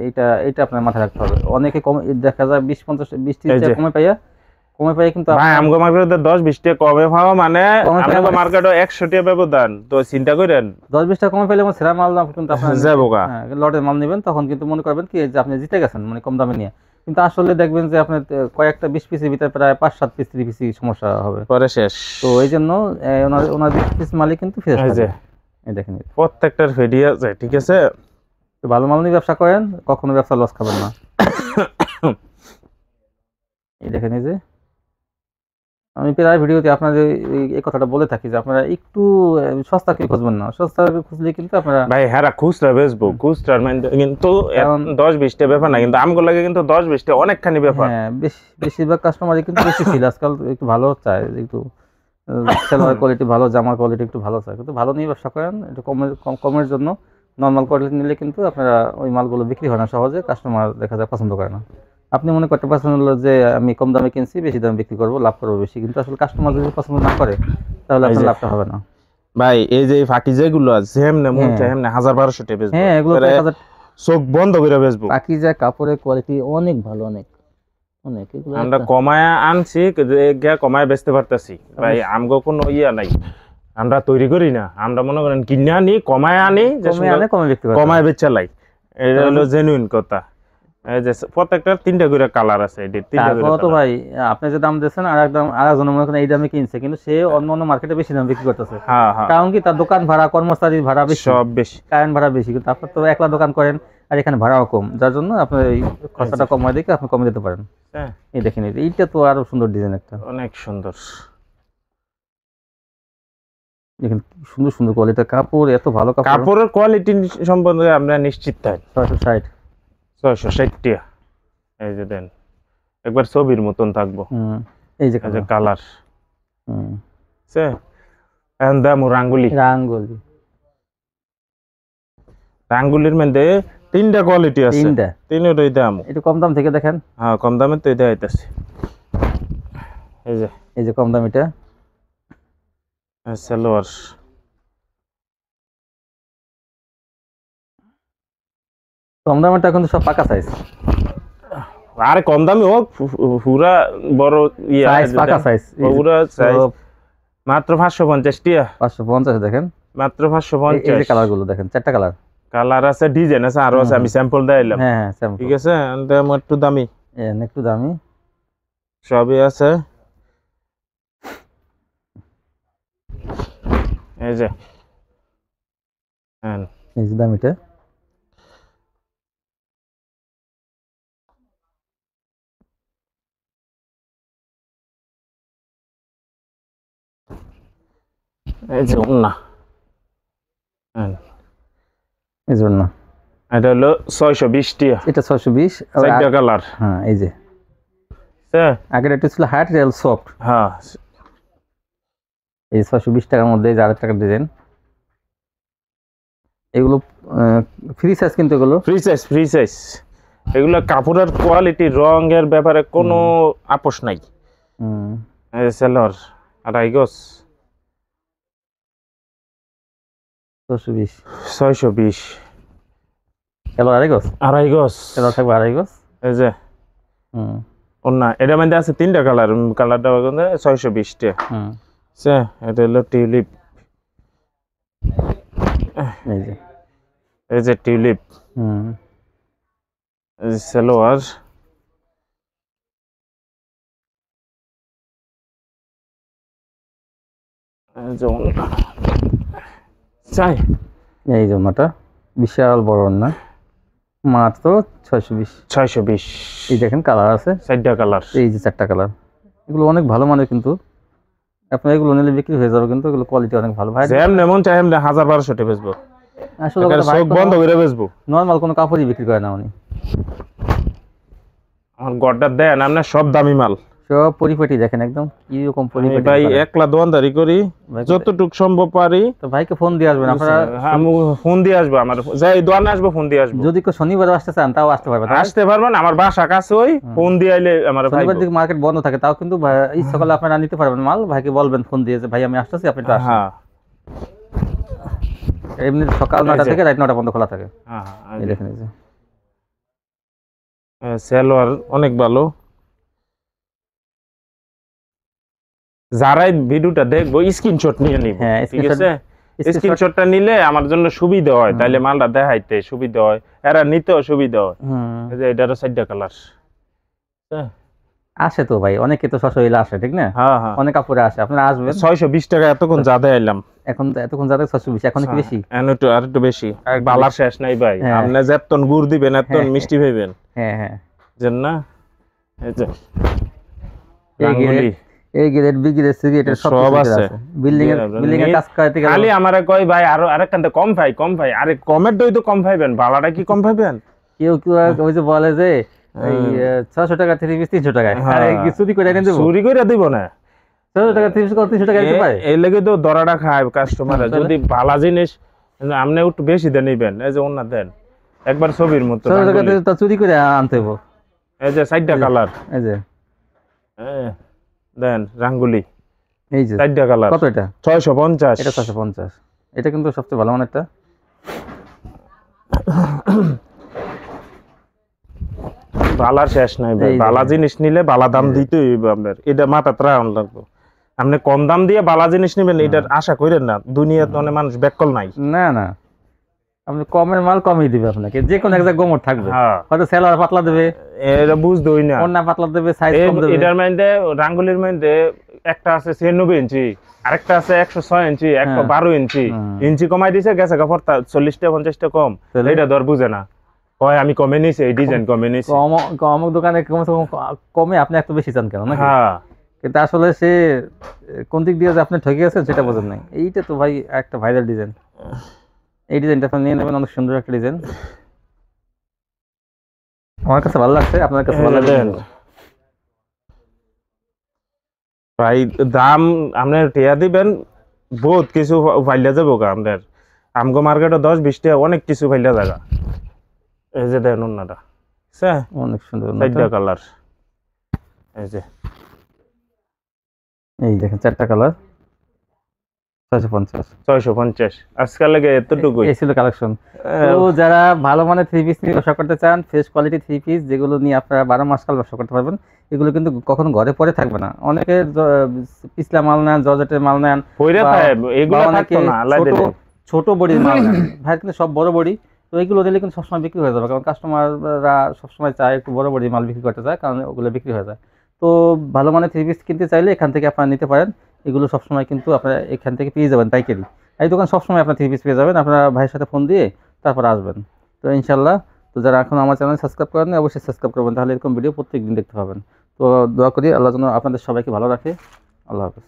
Speaker 1: এটা আপনার মাথায় রাখতে হবে। অনেকে কম দেখা যায় 20-50-20-30 টাকা কমে পাই কিন্তু
Speaker 2: ভাই আমগো মার্কেটে 10-20 টাকা কমে পাওয়া মানে আমগো মার্কেটে 100 টাকা ব্যবধান, তো চিন্তা করেন
Speaker 1: 10-20 টাকা কমে পাইলে আমার সেরা মাল না কিন্তু আপনার যাবো লটের মাল নেবেন, তখন কিন্তু মনে করবেন কি যে আপনি জিতে গেছেন মানে কম দামে নিয়ে, কিন্তু আসলে দেখবেন যে আপনার কয়েকটা 20 পিসের ভিতরে প্রায় 5-7 পিস 3 পিস সমস্যা হবে
Speaker 2: পরে শেষ।
Speaker 1: তো এই জন্য ওনার 20 পিস মালই কিন্তু ফ্রেশ থাকে। এই দেখেন
Speaker 2: প্রত্যেকটার ফেডি আছে, ঠিক আছে।
Speaker 1: তো ভালো মাল নিয়ে ব্যবসা করেন, কখনো ব্যবসা লস খাবেন না। এই দেখেন, এই যে আমি প্রায় ভিডিওতে আপনাদের এই কথাটা বলে থাকি যে আপনারা একটু সস্তা কি খুঁজবেন না, সস্তা খুঁজলে কিন্তু আপনারা
Speaker 2: ভাই হ্যাঁ খুচরা বেচবো, খুচরার মানে কিন্তু 10-20 টা ব্যাপার না, কিন্তু আমগুলো লাগে কিন্তু 10-20 টা অনেকখানি ব্যাপার।
Speaker 1: হ্যাঁ বেশিরভাগ কাস্টমারই কিন্তু বেশি ফিল আজকাল একটু ভালো চায়, একটু সেলোয়ার কোয়ালিটি ভালো, জামার কোয়ালিটি একটু ভালো চায়, কিন্তু ভালো নিয়ে ব্যবসা করেন, একটু কমের জন্য নর্মাল কোয়ালিটি নিলে কিন্তু আপনারা ওই মালগুলো বিক্রি হয় না সহজে, কাস্টমার দেখা যায় পছন্দ করে না। আপনি মনে করতে পারছেন যে আমি কম দামে কিনছি বেশি দামে বিক্রি করবো, লাভ করবো বেশি, কিন্তু আসলে কাস্টমার যদি পছন্দ না করে তাহলে আপনার লাভটা হবে না।
Speaker 2: ভাই এই যে ফাঁকি যেগুলো আছে হেমনে মন চাই হেমনে 1000-1200 টাকা বেচবো।
Speaker 1: হ্যাঁ এগুলো
Speaker 2: চোখ বন্ধ করে বেচবো।
Speaker 1: ফাঁকি যায় কাপড়ের কোয়ালিটি অনেক ভালো, অনেক অনেক। এগুলো
Speaker 2: আমরা কমায়া আনছি, কমায় বেচতে পারতাছি ভাই, আমগো কোনো ইয়া নাই, আমরা তৈরি করি না, আমরা মনে করেন কিনে আনি কমায় আনি, কমায় বেচা লাই, এটা হলো জেনুইন কথা। এই যে প্রত্যেকটার 3টা করে কালার আছে, এই 3টা করে
Speaker 1: তো ভাই আপনি যে দাম দিয়েছেন আরেকজন মনে করেন এই দামে কিনছে, কিন্তু সে অন্য মার্কেটে বেশি দাম বিক্রি করতেছে, কারণ কি তার দোকান ভাড়া, কর্মচারীর ভাড়া বেশি, সব বেশি, কারেন্ট ভাড়া বেশি, কিন্তু আপনার তো একলা দোকান করেন আর এখানে ভাড়াও কম, যার জন্য আপনার এই খরচাটা কমায় দেখে আপনি কমে দিতে পারেন। এই দেখেন এইটা তো আরো সুন্দর ডিজাইন, একটা
Speaker 2: অনেক সুন্দর,
Speaker 1: দেখেন সুন্দর সুন্দর কোয়ালিটির কাপড়, এত ভালো
Speaker 2: কাপড়ের কোয়ালিটি সম্বন্ধে আমরা নিশ্চিত তাই। 660 টাকা। এই যে দেন একবার ছবির মতন থাকবো,
Speaker 1: এই যে
Speaker 2: কালার সে দাম রাঙ্গুলির মধ্যে 3টা কোয়ালিটি আছে, 3টাই দাম
Speaker 1: একটু কম দাম থেকে দেখেন।
Speaker 2: হ্যাঁ কম দামে তো এটা আইতাছে,
Speaker 1: এই যে কম দাম, এটা
Speaker 2: সালোয়ার
Speaker 1: কম দামেরটা কিন্তু সব পাকা সাইজ,
Speaker 2: আরে কম দামি হোক পুরা বড় ইয়া
Speaker 1: পাকা সাইজ,
Speaker 2: পুরা সাইজ মাত্র 550 টাকা।
Speaker 1: 550 দেখেন মাত্র 550। এই যে কালার গুলো দেখেন, 4টা কালার
Speaker 2: আছে, ডিজাইন আছে, আরো আছে, আমি স্যাম্পল দিলাম।
Speaker 1: হ্যাঁ স্যাম্পল,
Speaker 2: ঠিক আছে, একটু দামি,
Speaker 1: একটু দামি
Speaker 2: সবই আছে। এই যে
Speaker 1: দামিটা
Speaker 2: এই যে না,
Speaker 1: এই জন্য
Speaker 2: এটা হলো 620 টাকা,
Speaker 1: এটা 620,
Speaker 2: 4টা কালার।
Speaker 1: হ্যাঁ এই যে আগের এটা ছিল হার্ড রিয়েল সফট,
Speaker 2: হ্যাঁ
Speaker 1: এই 620 টাকার মধ্যে 1000 টাকার ডিজাইন, এগুলো ফ্রি সাইজ, কিন্তু এগুলো
Speaker 2: ফ্রি সাইজ, এগুলো কাপড়ের কোয়ালিটি রঙের ব্যাপারে কোনো আপোষ নাই। এই সেলর আড়াই গজ 620
Speaker 1: এলো আড়াই গজ এলো থাকবে আড়াই গজ।
Speaker 2: এই যে না এটা মধ্যে আছে 3টা কালার, কালারটা 620 টাকা। এটা হলো টিউলিপ, এই যে টিউলিপ, সালোয়ার চাই,
Speaker 1: এই জন্যটা বিশাল বড় না, মাত্র 620। এই দেখেন কালার আছে
Speaker 2: 4টা কালার,
Speaker 1: এই যে 4টা কালার, এগুলো অনেক ভালো মানের, কিন্তু আপনার এগুলো নিলে বিক্রি হয়ে যাবে, কিন্তু এগুলো কোয়ালিটি অনেক ভালো। ভাই
Speaker 2: যেমন চাই 1000-1200 টাকা বেচবো, আসলে চোখ বন্ধ করে বেচবো,
Speaker 1: নরমাল কোনো কাপড়ই বিক্রি করে না উনি।
Speaker 2: আমার গড়টা দেন আপনার সব দামি মাল,
Speaker 1: সব পরিপাটি দেখেন একদম কি রকম পরিপাটি।
Speaker 2: ভাই একলা দোয়ানদারি করি যতটুক সম্ভব পারি।
Speaker 1: তো ভাইকে ফোন দিয়ে আসবেন আপনারা।
Speaker 2: আমি ফোন দিয়ে আসবো, আমার যাই দোয়ানে আসবো ফোন দিয়ে আসবো।
Speaker 1: যদি কেউ শনিবার আসতে চান তাও আসতে পারবেন।
Speaker 2: আসতে পারবেন, আমার বাসা কাছে, ওই ফোন দিয়ে আইলে আমার ভাই।
Speaker 1: শনিবার দিকে মার্কেট বন্ধ থাকে, তাও কিন্তু এই সকালে আপনারা নিতে পারবেন মাল। ভাইকে বলবেন ফোন দিয়ে যে ভাই আমি আসতেছি, আপনি তো আসেন।
Speaker 2: হ্যাঁ
Speaker 1: এমনি সকাল 9টা থেকে রাত 9টা পর্যন্ত খোলা থাকে।
Speaker 2: হ্যাঁ
Speaker 1: এই দেখেন এই যে
Speaker 2: সেলোয়ার অনেক ভালো। যারাই ভিডিওটা দেখবো স্ক্রিনশট নিয়ে নিব, ঠিক আছে? স্ক্রিনশটটা নিলে আমার জন্য সুবিধা হয়, তাইলে মালটা দেখাইতে সুবিধা হয়, এরা নিতেও সুবিধা হয়। এই যে এটারও 4টা কালার
Speaker 1: আসে তো ভাই, অনেকে তো সশরীরে আসে, ঠিক না?
Speaker 2: হ্যাঁ হ্যাঁ,
Speaker 1: অনেক কাপড়ে আসে, আপনারা আসবেন।
Speaker 2: 620 টাকা এতক্ষণ যা দেখাইলাম,
Speaker 1: এখন এতক্ষণ যাদের 620, এখন কি বেশি?
Speaker 2: আর একটু বেশি। বালার শেষ নাই ভাই, আপনি যেতন গুড় দিবেন এতন মিষ্টি পাইবেন।
Speaker 1: হ্যাঁ হ্যাঁ,
Speaker 2: জান না? এই যে
Speaker 1: এই grade B grade C grade সব আছে। বিল্ডিং এর কাজ করতে গেলে
Speaker 2: খালি আমারে কই ভাই আরো আরেকখানতে কম ভাই। আরে কমের দই তো কম পাইবেন, বালাটা কি কম পাইবেন?
Speaker 1: কেউ ওই যে বলে যে এই 600 টাকা 3 পিস 300 টাকায়, আরে কি চুরি করে এনে দেব?
Speaker 2: চুরি করে দিব না।
Speaker 1: 600 টাকা 300 টাকা দিতে পারে।
Speaker 2: এই লাগি তো দরাটা খায় কাস্টমার। যদি ভালো জিনিস আপনি একটু বেশি দেন নিবেন, এই যে ওনা দেন একবার ছবির মতো।
Speaker 1: 600 টাকা তো চুরি করে আনতে হবে।
Speaker 2: এই যে 4টা কালার,
Speaker 1: এই যে
Speaker 2: দেন রাঙ্গুলি,
Speaker 1: এই যে
Speaker 2: 4টা কালার।
Speaker 1: কত এটা?
Speaker 2: 650।
Speaker 1: এটা 650। এটা কিন্তু সবচেয়ে ভালো মানেরটা।
Speaker 2: বালার শেষ নাই ভাই, বালা জিনিস নিলে বালা দাম দিতেই হইবে আপনার। এটা মাথা ত্রাণ লাগবে। আপনি কম দাম দিয়ে বালা জিনিস নেবেন এটার আশা করেন না, দুনিয়াতে অনেক মানুষ ব্যাককল নাই।
Speaker 1: না না, আপনি কমের মাল কমই দিবে আপনাকে, যে কোনো এক জায়গায় গোমর থাকবে, হয়তো সেলার পাতলা দেবে,
Speaker 2: এটা বুঝদই না,
Speaker 1: ওন্না পাতলা দেবে, সাইজ কম দেবে।
Speaker 2: এটার মধ্যে রাঙ্গুলির মধ্যে একটা আছে 96 ইঞ্চি, আরেকটা আছে 106 ইঞ্চি, একটা 12 ইঞ্চি কমাই দিছে, গেছে কাপড় 40টা 50টা কম। এটা ধর বুঝে না, কয় আমি কমে নিছি, এই ডিজাইন কমে নিছি।
Speaker 1: কম দোকানে কমে আপনি এত বেশি চান কেন? না
Speaker 2: হ্যাঁ,
Speaker 1: কিন্তু আসলে সে কোন দিক দিয়ে যে আপনি ঠকে গেছেন সেটা বোঝেন নাই। এইটা তো ভাই একটা ভাইরাল ডিজাইন, এই ডিজাইনটা আপনি নিয়ে নেবেন, অনেক সুন্দর একটা ডিজাইন, আমার কাছে ভালো লাগছে, আপনার কাছে ভালো লাগবে।
Speaker 2: ভাই দাম আপনার টিয়া দিবেন, বহুত কিছু ফাইলা যাবো আপনার। আমগো মার্কেটে 10-20 টাকা অনেক কিছু ফাইলা জায়গা। এই যে দেন ওন্নাটা,
Speaker 1: অনেক সুন্দর
Speaker 2: 4টা কালার। এই যে
Speaker 1: এই দেখেন 4টা কালার 650।
Speaker 2: আজকাল লাগে এতটুকুই
Speaker 1: এই ছিল কালেকশন। তো যারা ভালো মানের 3 পিস নিয়ে ব্যবসা করতে চান, ফ্রেশ কোয়ালিটি 3 পিস, যেগুলো নিয়ে আপনারা 12 মাস কাল ব্যবসা করতে পারবেন, এগুলো কিন্তু কখনো ঘরে পরে থাকবে না। অনেকে পিছলা মাল নেন, জর্জেটের মাল নেন, ছোট বডির মাল নেন, ভাই কিন্তু সব বড় বডি। তো এইগুলো দিলে কিন্তু সবসময় বিক্রি হয়ে যাবে, কারণ কাস্টমাররা সবসময় চায় একটু বড় বডির মাল বিক্রি করতে চায়, কারণ ওগুলো বিক্রি হয়ে যায়। তো ভালো মানের 3 পিস কিনতে চাইলে এখান থেকে আপনারা নিতে পারেন। এগুলো সবসময় কিন্তু আপনারা এখান থেকে পেয়ে যাবেন পাইকারি। এই দোকান সবসময় আপনার 3 পিস পেয়ে যাবেন, আপনারা ভাইয়ের সাথে ফোন দিয়ে তারপর আসবেন। তো ইনশাল্লাহ, তো যারা এখন আমার চ্যানেল সাবস্ক্রাইব করেন অবশ্যই সাবস্ক্রাইব করবেন, তাহলে এরকম ভিডিও প্রত্যেকদিন দেখতে পাবেন। তো দোয়া করি আল্লাহ যেন আপনাদের সবাইকে ভালো রাখে। আল্লাহ হাফেজ।